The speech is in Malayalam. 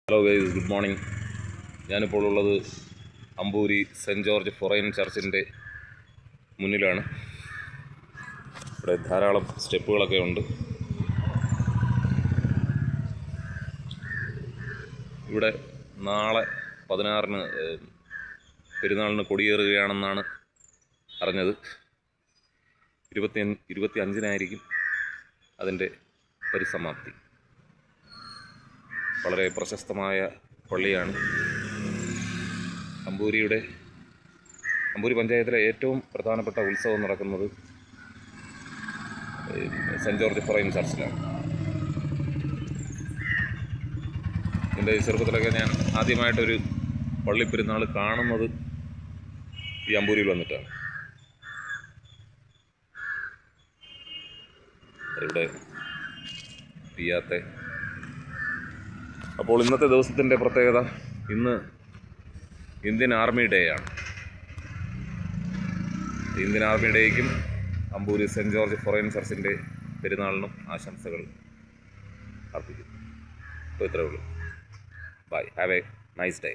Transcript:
Hello guys, good morning. ഞാനിപ്പോൾ ഉള്ളത് അമ്പൂരി സെൻറ്റ് ജോർജ് ഫൊറൈൻ ചർച്ചിൻ്റെ മുന്നിലാണ്. ഇവിടെ ധാരാളം സ്റ്റെപ്പുകളൊക്കെ ഉണ്ട്. ഇവിടെ നാളെ 16-ന് പെരുന്നാളിന് കൊടിയേറുകയാണെന്നാണ് അറിഞ്ഞത്. 25-നായിരിക്കും അതിൻ്റെ പരിസമാപ്തി. വളരെ പ്രശസ്തമായ പള്ളിയാണ്. അമ്പൂരി പഞ്ചായത്തിലെ ഏറ്റവും പ്രധാനപ്പെട്ട ഉത്സവം നടക്കുന്നത് സെൻറ്റ് ജോർജ് ഫൊറൈൻ ചർച്ചിലാണ്. എൻ്റെ ചെറുപ്പത്തിലൊക്കെ ഞാൻ ആദ്യമായിട്ടൊരു പള്ളിപ്പെരുന്നാൾ കാണുന്നത് ഈ അമ്പൂരിയിൽ വന്നിട്ടാണ്. ഇവിടെ പിയാത്തെ. അപ്പോൾ ഇന്നത്തെ ദിവസത്തിൻ്റെ പ്രത്യേകത, ഇന്ന് ഇന്ത്യൻ ആർമി ഡേ ആണ്. ഇന്ത്യൻ ആർമി ഡേയ്ക്കും അമ്പൂരി സെൻറ്റ് ജോർജ് ഫൊറൈൻ ചർച്ചിൻ്റെ പെരുന്നാളിനും ആശംസകൾ അർപ്പിക്കുന്നു. അപ്പോൾ ഇത്രയേ ഉള്ളൂ. Bye. Have a nice day.